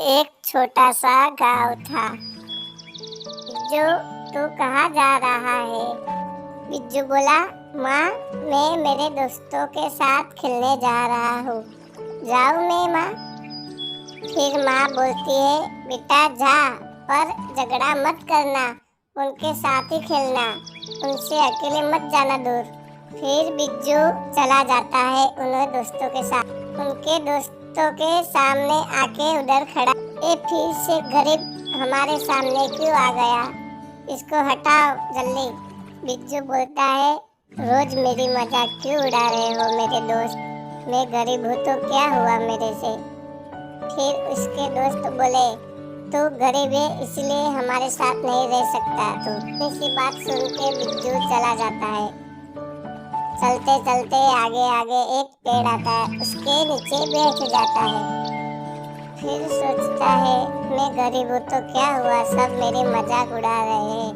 एक छोटा सा गांव था। बिज्जू, तू कहाँ जा रहा है? बिज्जू बोला, माँ, मैं मेरे दोस्तों के साथ खेलने जा रहा हूँ। जाऊँ मैं माँ? फिर माँ बोलती है, बेटा जा, पर झगड़ा मत करना, उनके साथ ही खेलना, उनसे अकेले मत जाना दूर। फिर बिज्जू चला जाता है उन दोस्तों के साथ। उनके दोस्तों के सामने आके उधर खड़ा, ये फिर से गरीब हमारे सामने क्यों आ गया? इसको हटाओ जल्दी। बिज्जू बोलता है, रोज मेरी मजाक क्यों उड़ा रहे हो मेरे दोस्त? मैं गरीब हूँ तो क्या हुआ मेरे से? फिर उसके दोस्त बोले, तू गरीब है इसलिए हमारे साथ नहीं रह सकता तू। ऐसी बात सुन के बिज्जू चला जाता है। चलते चलते आगे आगे एक पेड़ आता है, उसके नीचे बैठ जाता है। फिर सोचता है, मैं गरीब हूँ तो क्या हुआ, सब मेरे मजाक उड़ा रहे हैं।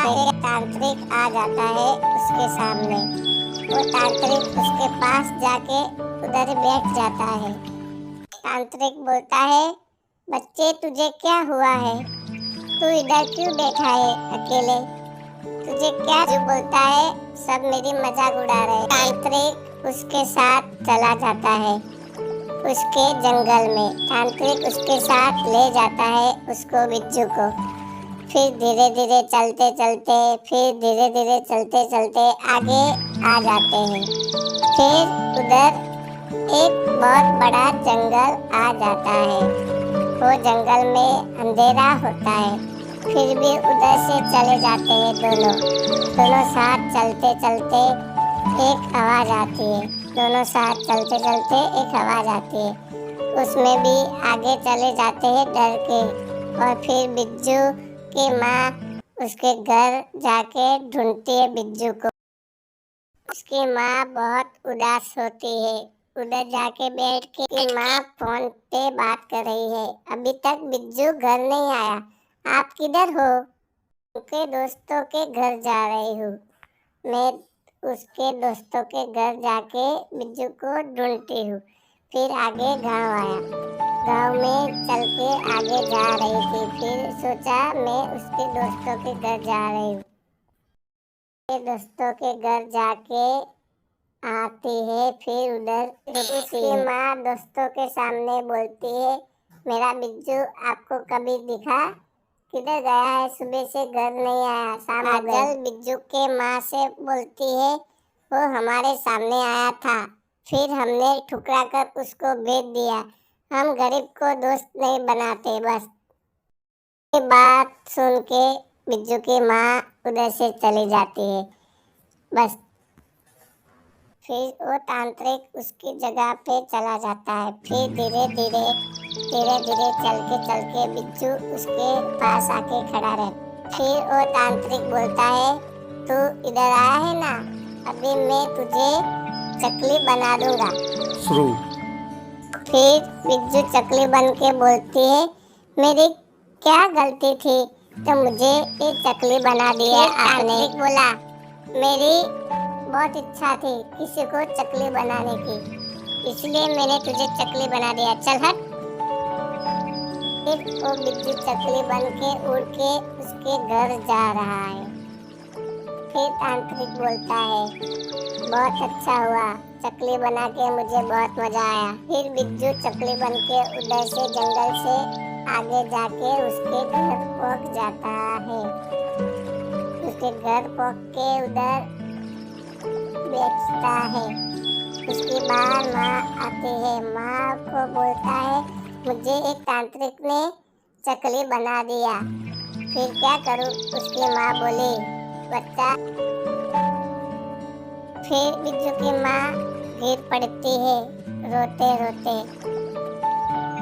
एक तांत्रिक आ जाता है उसके सामने। वो तांत्रिक उसके पास जाके उधर बैठ जाता है। तांत्रिक बोलता है, बच्चे तुझे क्या हुआ है? तू इधर क्यों बैठा है अकेले? तुझे क्या? जो बोलता है, सब मेरी मजाक उड़ा रहे। तांत्रिक उसके साथ चला जाता है उसके जंगल में। तांत्रिक उसके साथ ले जाता है उसको, बिज्जू को। फिर धीरे धीरे चलते चलते, फिर धीरे धीरे चलते चलते आगे आ जाते हैं। फिर उधर एक बहुत बड़ा जंगल आ जाता है। वो जंगल में अंधेरा होता है। फिर भी उधर से चले जाते हैं दोनों साथ चलते चलते एक आवाज आती है। दोनों साथ चलते चलते एक आवाज आती है, उसमें भी आगे चले जाते हैं डर के। और फिर बिज्जू की माँ उसके घर जाके ढूंढती है बिज्जू को। उसकी माँ बहुत उदास होती है। उधर जाके बैठ के माँ फोन पे बात कर रही है, अभी तक बिज्जू घर नहीं आया, आप किधर हो? उनके दोस्तों के घर जा रही हूँ। मैं उसके दोस्तों के घर जाके बिज्जू को ढूंढती हूँ। फिर आगे गांव आया। गांव में चल के आगे जा रही थी। फिर सोचा मैं उसके दोस्तों के घर जा रही हूँ। दोस्तों के घर जाके आती है। फिर उधर उसकी माँ दोस्तों के सामने बोलती है, मेरा बिज्जू आपको कभी दिखा? किधर गया है? सुबह से घर नहीं आया, शाम हो गई। बिज्जू के माँ से बोलती है, वो हमारे सामने आया था, फिर हमने ठुकरा कर उसको भेज दिया। हम गरीब को दोस्त नहीं बनाते बस। ये बात सुन के बिज्जू की माँ उधर से चली जाती है बस। फिर वो तांत्रिक उसकी जगह पे चला जाता है। फिर धीरे धीरे चल के बिज्जू उसके पास आके खड़ा रहे। फिर वो तांत्रिक बोलता है, तू इधर आया है ना, अभी मैं तुझे चकली बना दूंगा शुरू। फिर बिज्जू चकली बन के बोलती है, मेरी क्या गलती थी तो मुझे ये चकली बना दिया आपने? बोला, मेरी बहुत इच्छा थी किसी को चकली बनाने की, इसलिए मैंने तुझे चकली बना दिया, चल हट। फिर वो बिज्जू चकली बन के उड़ के उसके घर जा रहा है। फिर तांत्रिक बोलता है, बहुत अच्छा हुआ, चकली बना के मुझे बहुत मजा आया। फिर बिज्जू चकली बन के उधर से जंगल से आगे जाके उसके घर पहुंच जाता है। उसके घर पहुंच के उधर बेचता है। उसकी बाहर माँ आती है। माँ को बोलता है, मुझे एक तांत्रिक ने चकली बना दिया, फिर क्या करूँ? उसकी माँ बोली, बच्चा। फिर बिज्जू की माँ गिर पड़ती है रोते रोते।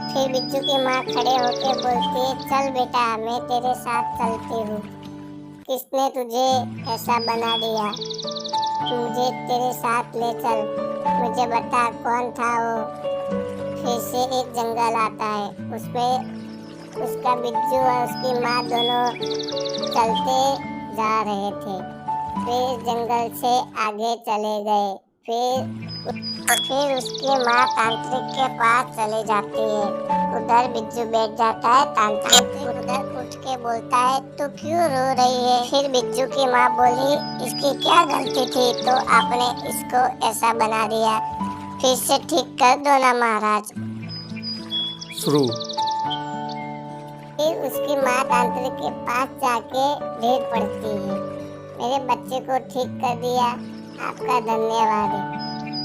फिर बिज्जू की माँ खड़े होके बोलती है, चल बेटा, मैं तेरे साथ चलती हूँ। किसने तुझे ऐसा बना दिया? मुझे तेरे साथ ले चल, मुझे बता कौन था वो? फिर से एक जंगल आता है, उसमें उसका बिज्जू और उसकी माँ दोनों चलते जा रहे थे। फिर जंगल से आगे चले गए। फिर उसकी माँ तांत्रिक के पास चली जाती है। उधर बिज्जू बैठ जाता है। तांत्रिक उधर उठ के बोलता है, तू क्यों रो रही है? फिर बिज्जू की माँ बोली, इसकी क्या गलती थी तो आपने इसको ऐसा बना दिया। फिर से ठीक कर दो ना महाराज। शुरू। फिर उसकी माँ तांत्रिक के पास जाके ढेर पड़ती है, मेरे बच्चे को ठीक कर दिया, आपका धन्यवाद।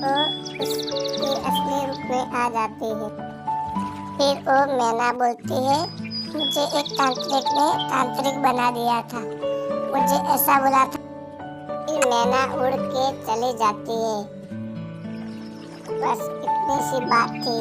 वो उसकी असली रूप में आ जाती है। फिर वो मैना बोलती है, मुझे एक तांत्रिक ने तांत्रिक बना दिया था, मुझे ऐसा बोला था। फिर मैना उड़ के चली जाती है। बस इतनी सी बात थी।